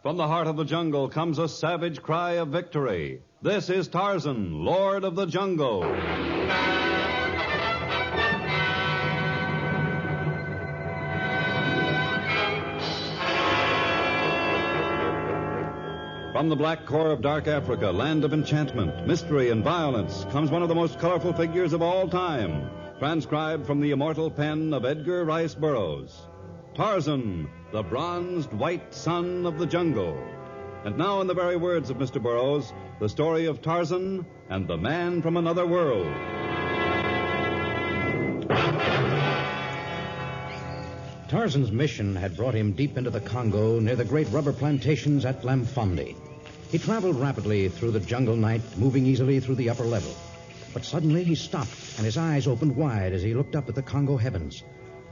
From the heart of the jungle comes a savage cry of victory. This is Tarzan, Lord of the Jungle. From the black core of dark Africa, land of enchantment, mystery, and violence, comes one of the most colorful figures of all time, transcribed from the immortal pen of Edgar Rice Burroughs. Tarzan, the bronzed white son of the jungle. And now, in the very words of Mr. Burroughs, the story of Tarzan and the man from another world. Tarzan's mission had brought him deep into the Congo near the great rubber plantations at Lamfondi. He traveled rapidly through the jungle night, moving easily through the upper level. But suddenly he stopped, and his eyes opened wide as he looked up at the Congo heavens.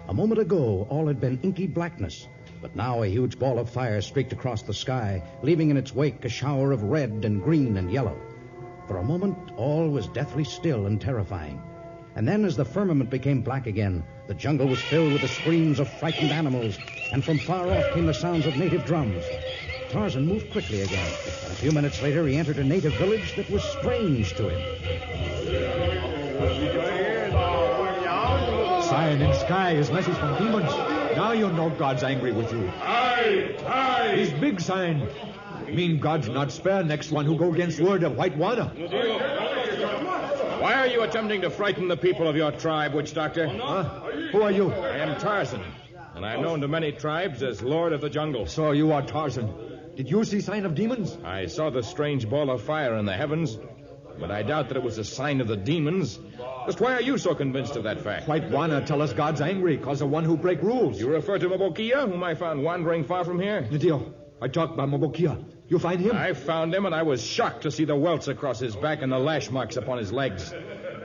A moment ago, all had been inky blackness, but now a huge ball of fire streaked across the sky, leaving in its wake a shower of red and green and yellow. For a moment, all was deathly still and terrifying. And then, as the firmament became black again, the jungle was filled with the screams of frightened animals, and from far off came the sounds of native drums. Tarzan moved quickly again, and a few minutes later he entered a native village that was strange to him. Sign in sky is message from demons. Now you know God's angry with you. Aye. His big sign. Mean God's not spare next one who go against word of white water. Why are you attempting to frighten the people of your tribe, witch doctor? Who are you? I am Tarzan, and I am known to many tribes as Lord of the Jungle. So you are Tarzan. Did you see sign of demons? I saw the strange ball of fire in the heavens, but I doubt that it was a sign of the demons. Just why are you so convinced of that fact? White Wana tell us God's angry because of one who break rules. You refer to Mobokia, whom I found wandering far from here? Nidio, I talked about Mobokia. You find him? I found him, and I was shocked to see the welts across his back and the lash marks upon his legs.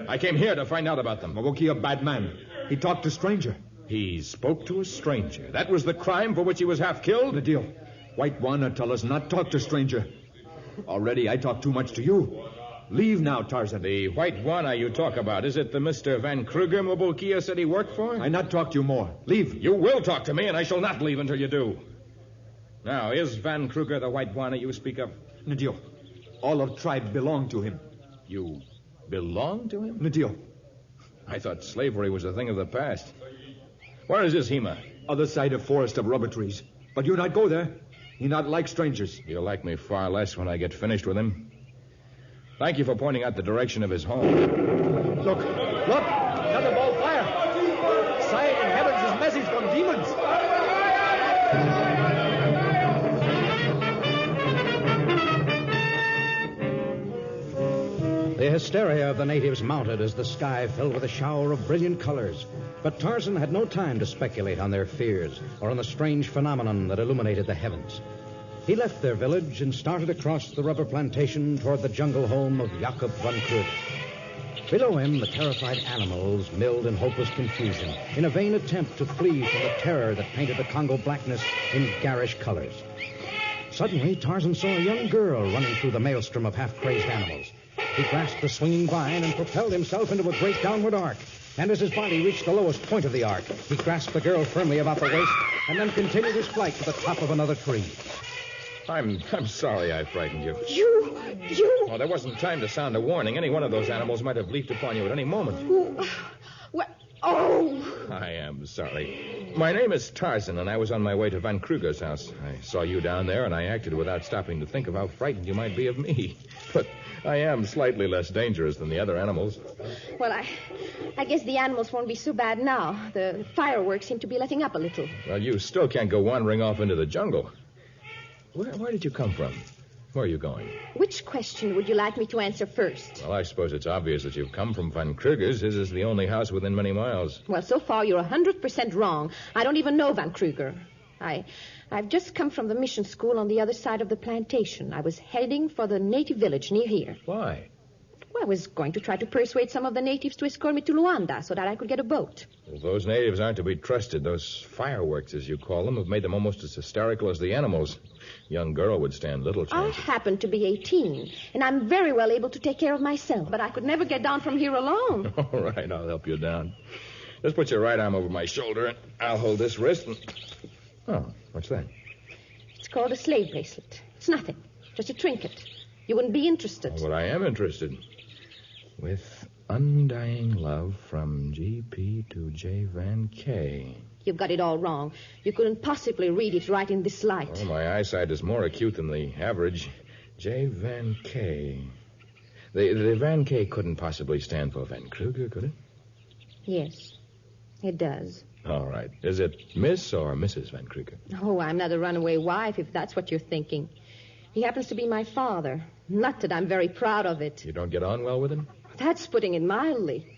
I came here to find out about them. Mobokia, bad man. He talked to stranger. He spoke to a stranger. That was the crime for which he was half killed? Nidio, White Wana tell us not talk to stranger. Already I talk too much to you. Leave now, Tarzan. The White Wana you talk about, is it the Mr. Van Kruger Mobokia said he worked for? I not talk to you more. Leave. You will talk to me, and I shall not leave until you do. Now, is Van Kruger the White Wana you speak of? Nidio, all of tribe belong to him. You belong to him? Nidio. I thought slavery was a thing of the past. Where is this Hema? Other side of forest of rubber trees. But you not go there. He not like strangers. You'll like me far less when I get finished with him. Thank you for pointing out the direction of his home. Look. Another ball of fire. Sign in heavens is message from demons. The hysteria of the natives mounted as the sky filled with a shower of brilliant colors. But Tarzan had no time to speculate on their fears or on the strange phenomenon that illuminated the heavens. He left their village and started across the rubber plantation toward the jungle home of Jacob van Kruger. Below him, the terrified animals milled in hopeless confusion in a vain attempt to flee from the terror that painted the Congo blackness in garish colors. Suddenly, Tarzan saw a young girl running through the maelstrom of half-crazed animals. He grasped the swinging vine and propelled himself into a great downward arc. And as his body reached the lowest point of the arc, he grasped the girl firmly about the waist and then continued his flight to the top of another tree. I'm sorry I frightened you. You... Well, there wasn't time to sound a warning. Any one of those animals might have leaped upon you at any moment. What? Oh! I am sorry. My name is Tarzan, and I was on my way to Van Kruger's house. I saw you down there, and I acted without stopping to think of how frightened you might be of me. But I am slightly less dangerous than the other animals. Well, I guess the animals won't be so bad now. The fireworks seem to be letting up a little. Well, you still can't go wandering off into the jungle. Where did you come from? Where are you going? Which question would you like me to answer first? Well, I suppose it's obvious that you've come from Van Kruger's. His is the only house within many miles. Well, so far you're 100% wrong. I don't even know Van Kruger. I've just come from the mission school on the other side of the plantation. I was heading for the native village near here. Why? Well, I was going to try to persuade some of the natives to escort me to Luanda so that I could get a boat. Well, those natives aren't to be trusted. Those fireworks, as you call them, have made them almost as hysterical as the animals. Young girl would stand little chance. I happen to be 18, and I'm very well able to take care of myself, but I could never get down from here alone. All right, I'll help you down. Just put your right arm over my shoulder, and I'll hold this wrist. Oh, what's that? It's called a slave bracelet. It's nothing. Just a trinket. You wouldn't be interested. Oh, but I am interested. With undying love from G.P. to J. Van K. You've got it all wrong. You couldn't possibly read it right in this light. Oh, my eyesight is more acute than the average. J. Van K. The Van K couldn't possibly stand for Van Kruger, could it? Yes, it does. All right. Is it Miss or Mrs. Van Kruger? Oh, I'm not a runaway wife, if that's what you're thinking. He happens to be my father. Not that I'm very proud of it. You don't get on well with him? That's putting it mildly.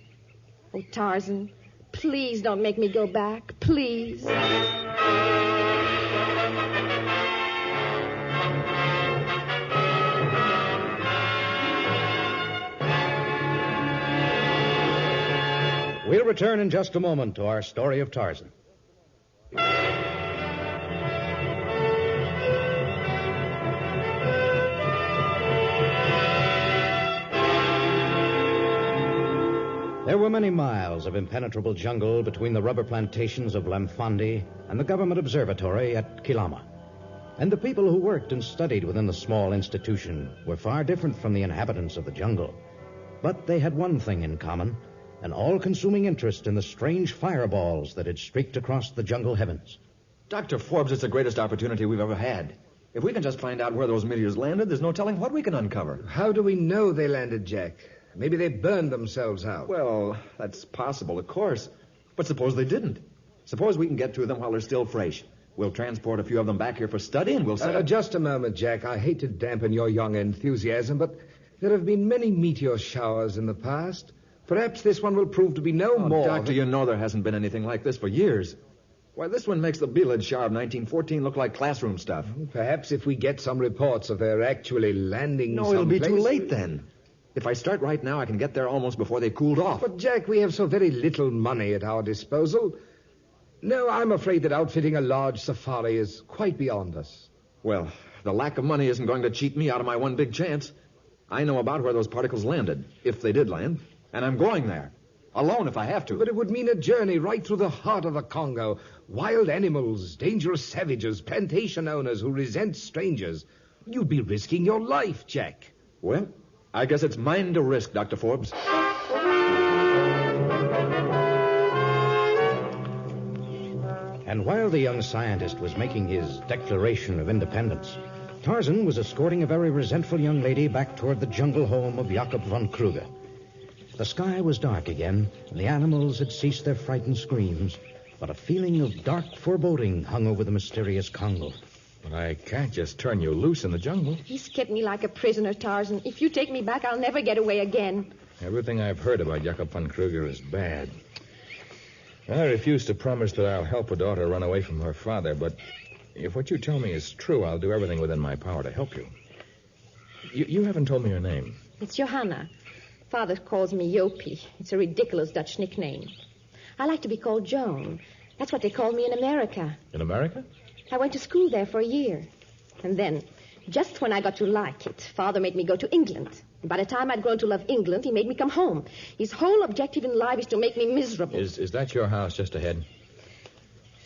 Oh, Tarzan, please don't make me go back. Please. We'll return in just a moment to our story of Tarzan. There were many miles of impenetrable jungle between the rubber plantations of Lamfondi and the government observatory at Kilama. And the people who worked and studied within the small institution were far different from the inhabitants of the jungle. But they had one thing in common: an all-consuming interest in the strange fireballs that had streaked across the jungle heavens. Dr. Forbes, it's the greatest opportunity we've ever had. If we can just find out where those meteors landed, there's no telling what we can uncover. How do we know they landed, Jack? Maybe they burned themselves out. Well, that's possible, of course. But suppose they didn't. Suppose we can get to them while they're still fresh. We'll transport a few of them back here for study, and we'll set up... Just a moment, Jack. I hate to dampen your young enthusiasm, but there have been many meteor showers in the past. Perhaps this one will prove to be no more... Doctor, you know there hasn't been anything like this for years. Why, this one makes the Belid shower of 1914 look like classroom stuff. Perhaps if we get some reports of their actually landing No, it'll be someplace... too late then. If I start right now, I can get there almost before they cooled off. But, Jack, we have so very little money at our disposal. No, I'm afraid that outfitting a large safari is quite beyond us. Well, the lack of money isn't going to cheat me out of my one big chance. I know about where those particles landed, if they did land, and I'm going there. Alone if I have to. But it would mean a journey right through the heart of the Congo. Wild animals, dangerous savages, plantation owners who resent strangers. You'd be risking your life, Jack. Well, I guess it's mine to risk, Dr. Forbes. And while the young scientist was making his declaration of independence, Tarzan was escorting a very resentful young lady back toward the jungle home of Jakob von Kruger. The sky was dark again, and the animals had ceased their frightened screams, but a feeling of dark foreboding hung over the mysterious Congo. But I can't just turn you loose in the jungle. He's kept me like a prisoner, Tarzan. If you take me back, I'll never get away again. Everything I've heard about Jakob von Kruger is bad. I refuse to promise that I'll help a daughter run away from her father, but if what you tell me is true, I'll do everything within my power to help you. You haven't told me your name. It's Johanna. Father calls me Jopie. It's a ridiculous Dutch nickname. I like to be called Joan. That's what they call me in America. In America? I went to school there for a year. And then, just when I got to like it, Father made me go to England. And by the time I'd grown to love England, he made me come home. His whole objective in life is to make me miserable. Is that your house just ahead?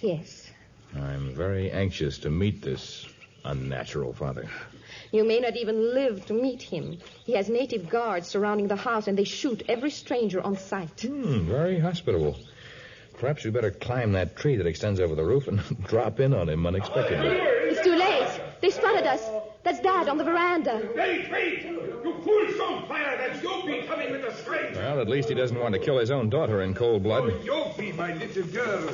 Yes. I'm very anxious to meet this unnatural father. You may not even live to meet him. He has native guards surrounding the house, and they shoot every stranger on sight. Very hospitable. Perhaps we better climb that tree that extends over the roof and drop in on him unexpectedly. It's too late. They spotted us. That's Dad on the veranda. Wait! You fools, don't fire! That's Jopie coming with a stranger! Well, at least he doesn't want to kill his own daughter in cold blood. Oh, Jopie, my little girl.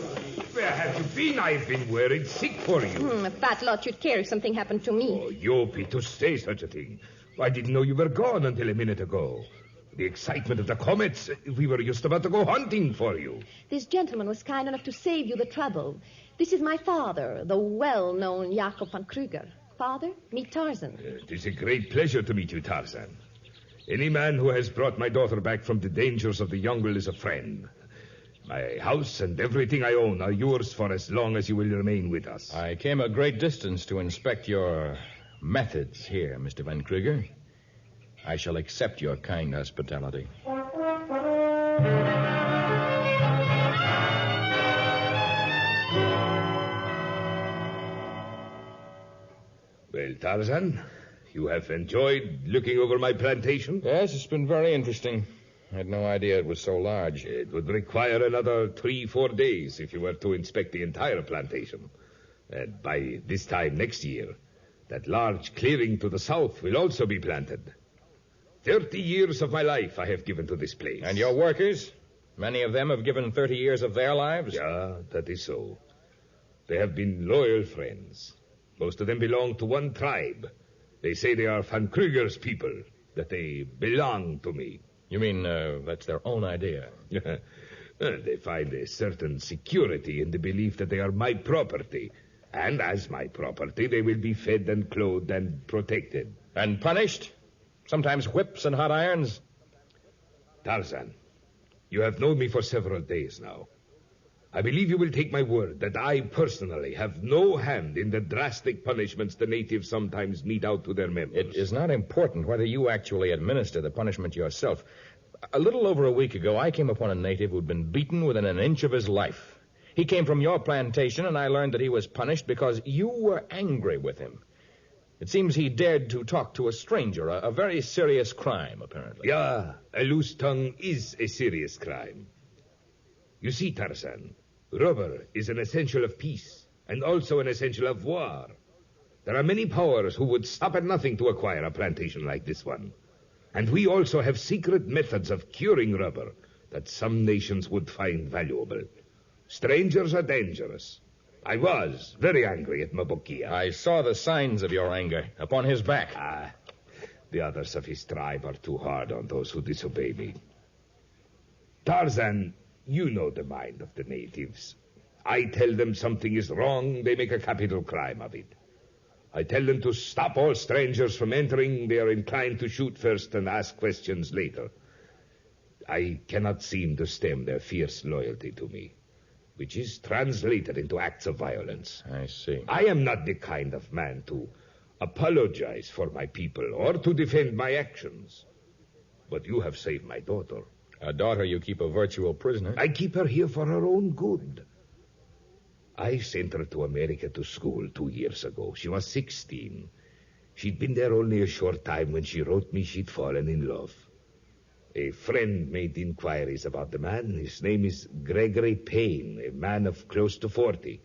Where have you been? I've been worried sick for you. A fat lot you'd care if something happened to me. Oh, Jopie, to say such a thing. I didn't know you were gone until a minute ago. The excitement of the comets. We were just about to go hunting for you. This gentleman was kind enough to save you the trouble. This is my father, the well-known Jakob von Kruger. Father, meet Tarzan. It is a great pleasure to meet you, Tarzan. Any man who has brought my daughter back from the dangers of the jungle is a friend. My house and everything I own are yours for as long as you will remain with us. I came a great distance to inspect your methods here, Mr. Van Kruger. I shall accept your kind hospitality. Tarzan, you have enjoyed looking over my plantation? Yes, it's been very interesting. I had no idea it was so large. It would require another 3-4 days if you were to inspect the entire plantation. And by this time next year, that large clearing to the south will also be planted. 30 years of my life I have given to this place. And your workers? Many of them have given 30 years of their lives? Yeah, that is so. They have been loyal friends. Most of them belong to one tribe. They say they are Van Kruger's people, that they belong to me. You mean that's their own idea? They find a certain security in the belief that they are my property. And as my property, they will be fed and clothed and protected. And punished? Sometimes whips and hot irons? Tarzan, you have known me for several days now. I believe you will take my word that I personally have no hand in the drastic punishments the natives sometimes mete out to their members. It is not important whether you actually administer the punishment yourself. A little over a week ago, I came upon a native who'd been beaten within an inch of his life. He came from your plantation, and I learned that he was punished because you were angry with him. It seems he dared to talk to a stranger, a very serious crime, apparently. Yeah, a loose tongue is a serious crime. You see, Tarzan, rubber is an essential of peace and also an essential of war. There are many powers who would stop at nothing to acquire a plantation like this one. And we also have secret methods of curing rubber that some nations would find valuable. Strangers are dangerous. I was very angry at Mabukia. I saw the signs of your anger upon his back. The others of his tribe are too hard on those who disobey me. Tarzan, you know the mind of the natives. I tell them something is wrong, they make a capital crime of it. I tell them to stop all strangers from entering. They are inclined to shoot first and ask questions later. I cannot seem to stem their fierce loyalty to me, which is translated into acts of violence. I see. I am not the kind of man to apologize for my people or to defend my actions. But you have saved my daughter. A daughter you keep a virtual prisoner? I keep her here for her own good. I sent her to America to school 2 years ago. She was 16. She'd been there only a short time when she wrote me she'd fallen in love. A friend made inquiries about the man. His name is Gregory Payne, a man of close to 40,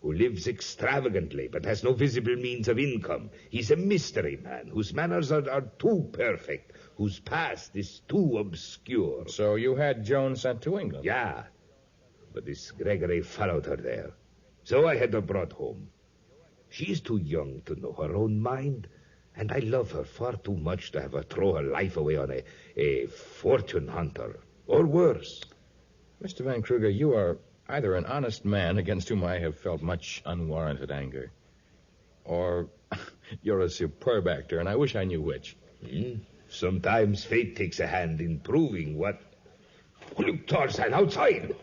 who lives extravagantly but has no visible means of income. He's a mystery man whose manners are too perfect, whose past is too obscure. So you had Joan sent to England? Yeah, but this Gregory followed her there. So I had her brought home. She's too young to know her own mind, and I love her far too much to have her throw her life away on a fortune hunter, or worse. Mr. Van Kruger, you are either an honest man against whom I have felt much unwarranted anger, or you're a superb actor, and I wish I knew which. Sometimes fate takes a hand in proving what... Look, Tarzan, outside!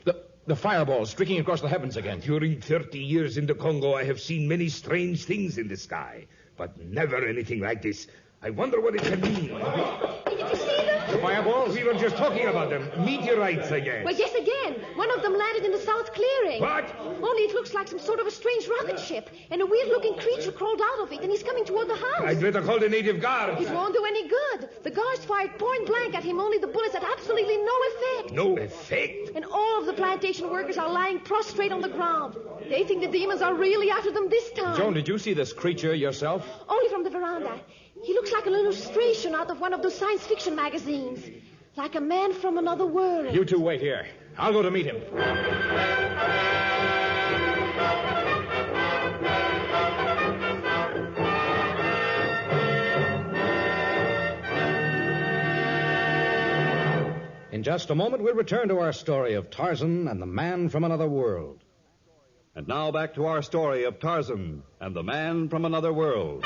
The fireball streaking across the heavens again. During 30 years in the Congo, I have seen many strange things in the sky, but never anything like this. I wonder what it can mean. Did you see them? The fireballs? We were just talking about them. Meteorites, I guess. Well, yes, again. One of them landed in the south clearing. What? Only it looks like some sort of a strange rocket ship, and a weird-looking creature crawled out of it, and he's coming toward the house. I'd better call the native guards. It won't do any good. The guards fired point blank at him, only the bullets had absolutely no effect. No effect? And all of the plantation workers are lying prostrate on the ground. They think the demons are really after them this time. Joan, did you see this creature yourself? Only from the veranda. He looks like an illustration out of one of those science fiction magazines. Like a man from another world. You two wait here. I'll go to meet him. In just a moment, we'll return to our story of Tarzan and the man from another world. And now back to our story of Tarzan and the man from another world.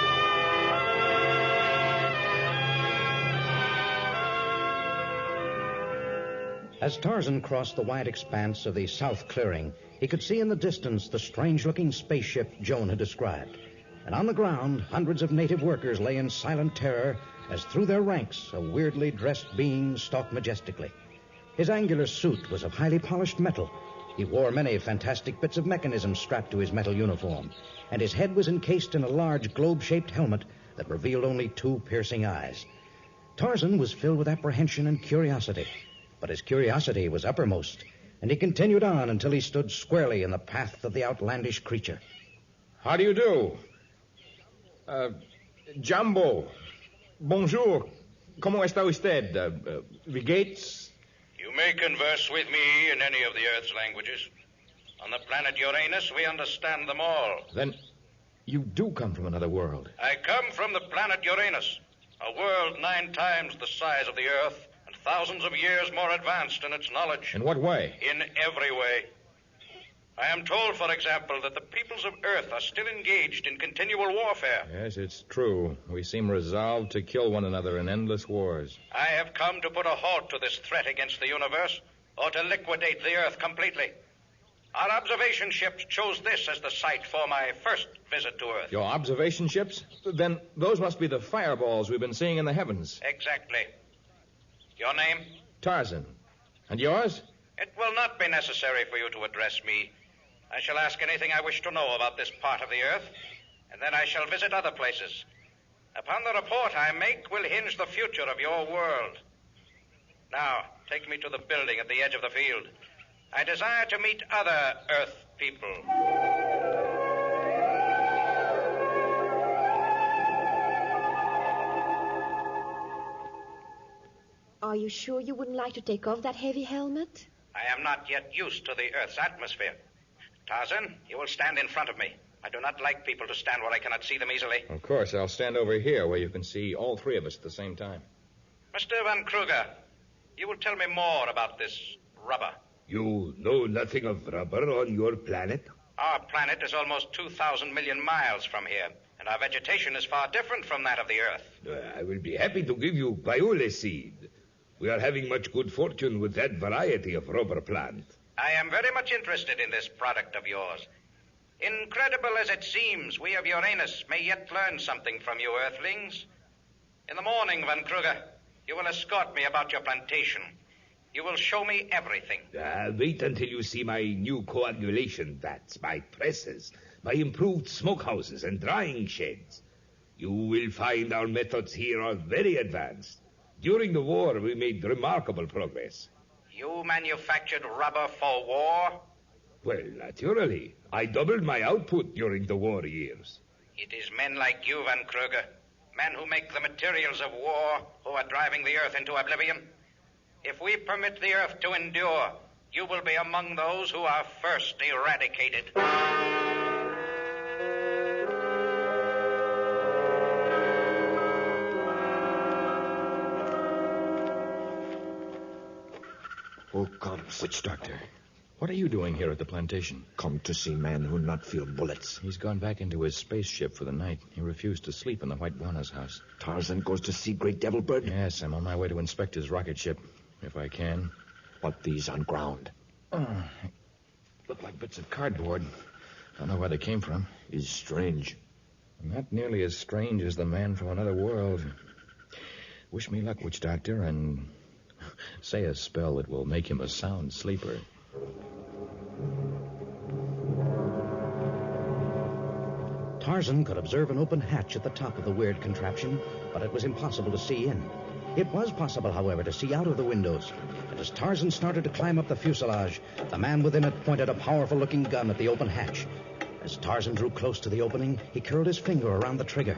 As Tarzan crossed the wide expanse of the south clearing, he could see in the distance the strange-looking spaceship Joan had described. And on the ground, hundreds of native workers lay in silent terror as through their ranks a weirdly dressed being stalked majestically. His angular suit was of highly polished metal. He wore many fantastic bits of mechanism strapped to his metal uniform, and his head was encased in a large globe-shaped helmet that revealed only 2 piercing eyes. Tarzan was filled with apprehension and curiosity, but his curiosity was uppermost, and he continued on until he stood squarely in the path of the outlandish creature. How do you do? Jumbo. Bonjour. ¿Cómo está usted? Wie geht's? You may converse with me in any of the Earth's languages. On the planet Uranus, we understand them all. Then you do come from another world. I come from the planet Uranus, a world 9 times the size of the Earth and thousands of years more advanced in its knowledge. In what way? In every way. I am told, for example, that the peoples of Earth are still engaged in continual warfare. Yes, it's true. We seem resolved to kill one another in endless wars. I have come to put a halt to this threat against the universe, or to liquidate the Earth completely. Our observation ships chose this as the site for my first visit to Earth. Your observation ships? Then those must be the fireballs we've been seeing in the heavens. Exactly. Your name? Tarzan. And yours? It will not be necessary for you to address me. I shall ask anything I wish to know about this part of the Earth, and then I shall visit other places. Upon the report I make will hinge the future of your world. Now, take me to the building at the edge of the field. I desire to meet other Earth people. Are you sure you wouldn't like to take off that heavy helmet? I am not yet used to the Earth's atmosphere. Tarzan, you will stand in front of me. I do not like people to stand where I cannot see them easily. Of course, I'll stand over here where you can see all 3 of us at the same time. Mr. Van Kruger, you will tell me more about this rubber. You know nothing of rubber on your planet? Our planet is almost 2,000 million miles from here, and our vegetation is far different from that of the Earth. I will be happy to give you viola seed. We are having much good fortune with that variety of rubber plant. I am very much interested in this product of yours. Incredible as it seems, we of Uranus may yet learn something from you Earthlings. In the morning, Van Kruger, you will escort me about your plantation. You will show me everything. Wait until you see my new coagulation vats, my presses, my improved smokehouses and drying sheds. You will find our methods here are very advanced. During the war, we made remarkable progress. You manufactured rubber for war? Well, naturally. I doubled my output during the war years. It is men like you, Van Kruger, men who make the materials of war, who are driving the Earth into oblivion. If we permit the Earth to endure, you will be among those who are first eradicated. Who comes? Witch doctor. What are you doing here at the plantation? Come to see man who not feel bullets. He's gone back into his spaceship for the night. He refused to sleep in the White Buona's house. Tarzan goes to see Great Devil Bird? Yes, I'm on my way to inspect his rocket ship, if I can. What these on ground? Look like bits of cardboard. Don't know where they came from. Is strange. Not nearly as strange as the man from another world. Wish me luck, witch doctor, and say a spell that will make him a sound sleeper. Tarzan could observe an open hatch at the top of the weird contraption, but it was impossible to see in. It was possible, however, to see out of the windows. And as Tarzan started to climb up the fuselage, the man within it pointed a powerful-looking gun at the open hatch. As Tarzan drew close to the opening, he curled his finger around the trigger.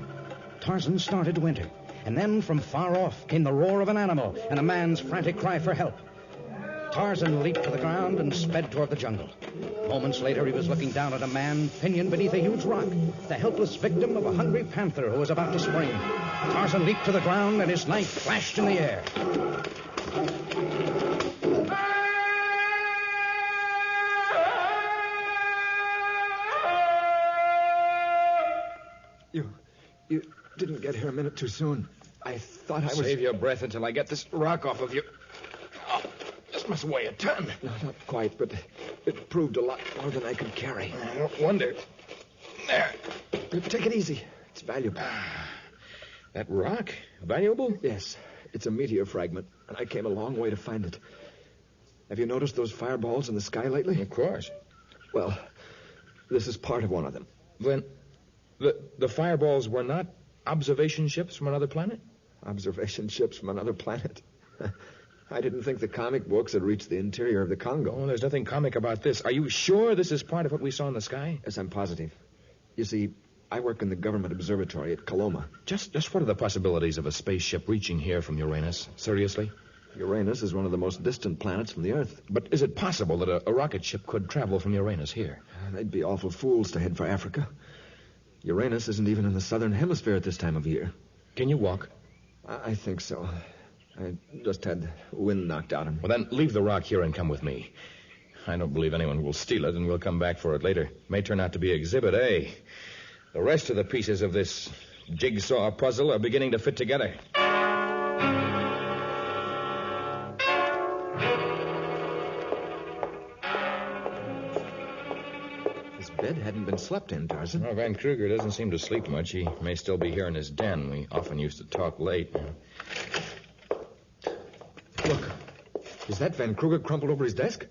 Tarzan started to enter, and then from far off came the roar of an animal and a man's frantic cry for help. Tarzan leaped to the ground and sped toward the jungle. Moments later, he was looking down at a man pinioned beneath a huge rock, the helpless victim of a hungry panther who was about to spring. Tarzan leaped to the ground, and his knife flashed in the air. You didn't get here a minute too soon. I thought I was... Save your breath until I get this rock off of you. Oh, this must weigh a ton. No, not quite, but it proved a lot more than I could carry. I don't wonder. There. Take it easy. It's valuable. That rock? Valuable? Yes. It's a meteor fragment, and I came a long way to find it. Have you noticed those fireballs in the sky lately? Of course. Well, this is part of one of them. Then the fireballs were not observation ships from another planet? Observation ships from another planet? I didn't think the comic books had reached the interior of the Congo. Oh, there's nothing comic about this. Are you sure this is part of what we saw in the sky? Yes, I'm positive. You see, I work in the government observatory at Coloma. Just what are the possibilities of a spaceship reaching here from Uranus? Seriously? Uranus is one of the most distant planets from the Earth. But is it possible that a rocket ship could travel from Uranus here? They'd be awful fools to head for Africa. Uranus isn't even in the southern hemisphere at this time of year. Can you walk? I think so. I just had wind knocked out of me. Well, then leave the rock here and come with me. I don't believe anyone will steal it, and we'll come back for it later. May turn out to be Exhibit A. The rest of the pieces of this jigsaw puzzle are beginning to fit together. This bed hadn't been slept in, Tarzan. Well, Van Kruger doesn't seem to sleep much. He may still be here in his den. We often used to talk late. Look, is that Van Kruger crumpled over his desk?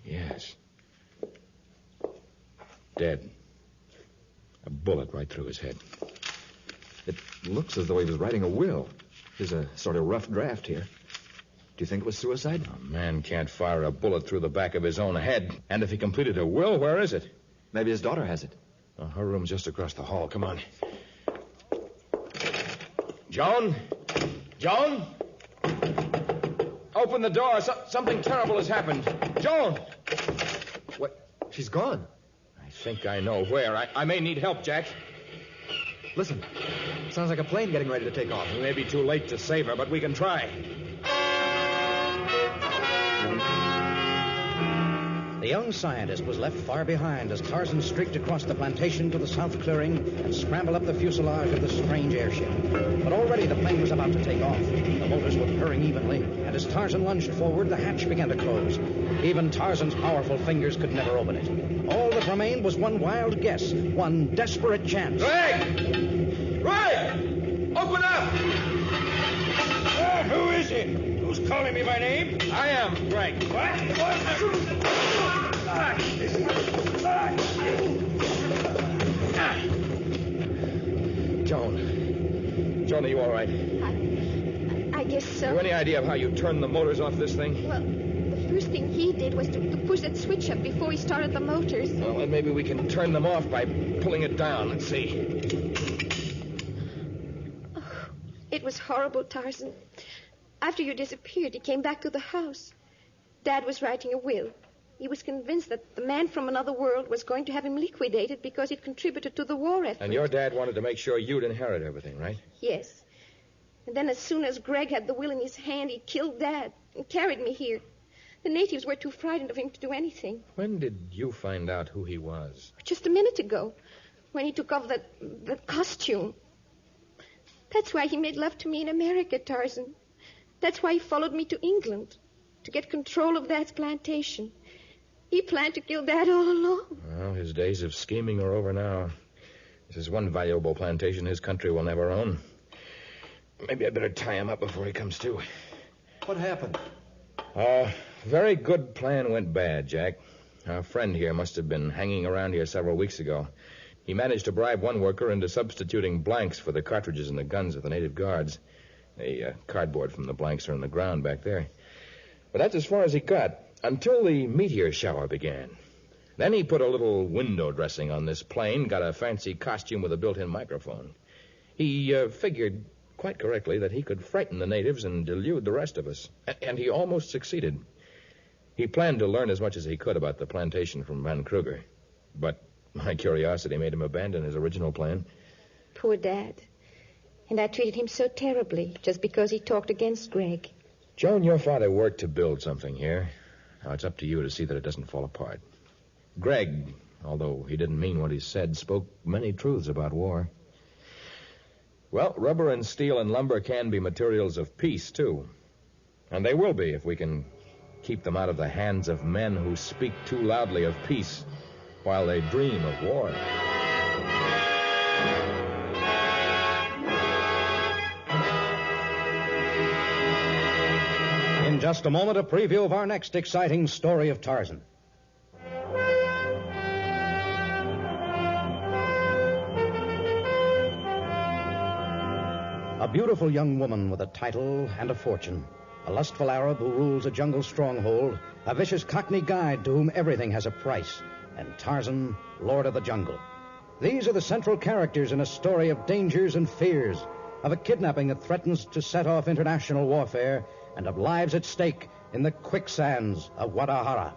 Yes. Dead. A bullet right through his head. It looks as though he was writing a will. There's a sort of rough draft here. Do you think it was suicide? A man can't fire a bullet through the back of his own head. And if he completed a will, where is it? Maybe his daughter has it. Her room's just across the hall. Come on. Joan? Joan? Open the door. Something terrible has happened. Joan! What? She's gone. I think I know where. I may need help, Jack. Listen. Sounds like a plane getting ready to take off. We may be too late to save her, but we can try. The young scientist was left far behind as Tarzan streaked across the plantation to the south clearing and scrambled up the fuselage of the strange airship. But already the plane was about to take off. The motors were purring evenly, and as Tarzan lunged forward, the hatch began to close. Even Tarzan's powerful fingers could never open it. All that remained was one wild guess, one desperate chance. Greg! Greg! Open up! Who is it? Who's calling me by name? I am, Greg. Joan, are you all right? I guess so. Have you any idea of how you turned the motors off this thing? Well, the first thing he did was to push that switch up before he started the motors. Well, then maybe we can turn them off by pulling it down. Let's see. Oh, it was horrible, Tarzan. After you disappeared, he came back to the house. Dad was writing a will. He was convinced that the man from another world was going to have him liquidated because he'd contributed to the war effort. And your dad wanted to make sure you'd inherit everything, right? Yes. And then as soon as Greg had the will in his hand, he killed Dad and carried me here. The natives were too frightened of him to do anything. When did you find out who he was? Just a minute ago, when he took off that costume. That's why he made love to me in America, Tarzan. That's why he followed me to England, to get control of Dad's plantation. He planned to kill Dad all along. Well, his days of scheming are over now. This is one valuable plantation his country will never own. Maybe I'd better tie him up before he comes to. What happened? Very good plan went bad, Jack. Our friend here must have been hanging around here several weeks ago. He managed to bribe one worker into substituting blanks for the cartridges in the guns of the native guards. The cardboard from the blanks are in the ground back there. But that's as far as he got, until the meteor shower began. Then he put a little window dressing on this plane, got a fancy costume with a built-in microphone. He figured quite correctly that he could frighten the natives and delude the rest of us. And he almost succeeded. He planned to learn as much as he could about the plantation from Van Kruger. But my curiosity made him abandon his original plan. Poor Dad. And I treated him so terribly just because he talked against Greg. Joan, your father worked to build something here. Now it's up to you to see that it doesn't fall apart. Greg, although he didn't mean what he said, spoke many truths about war. Well, rubber and steel and lumber can be materials of peace, too. And they will be if we can keep them out of the hands of men who speak too loudly of peace while they dream of war. In just a moment, a preview of our next exciting story of Tarzan. A beautiful young woman with a title and a fortune. A lustful Arab who rules a jungle stronghold. A vicious Cockney guide to whom everything has a price. And Tarzan, Lord of the Jungle. These are the central characters in a story of dangers and fears, of a kidnapping that threatens to set off international warfare, and of lives at stake in the quicksands of Guadalajara.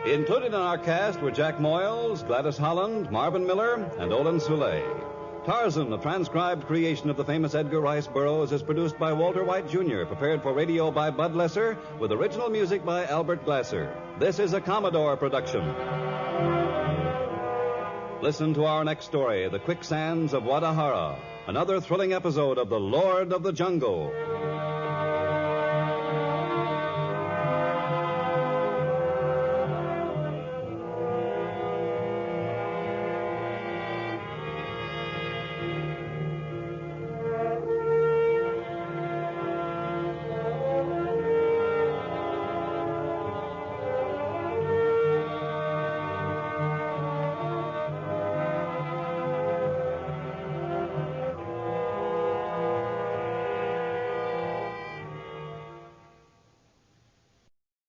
Included in our cast were Jack Moyles, Gladys Holland, Marvin Miller, and Olin Soule. Tarzan, a transcribed creation of the famous Edgar Rice Burroughs, is produced by Walter White, Jr., prepared for radio by Bud Lesser, with original music by Albert Glasser. This is a Commodore production. Listen to our next story, The Quicksands of Guadalajara, another thrilling episode of The Lord of the Jungle.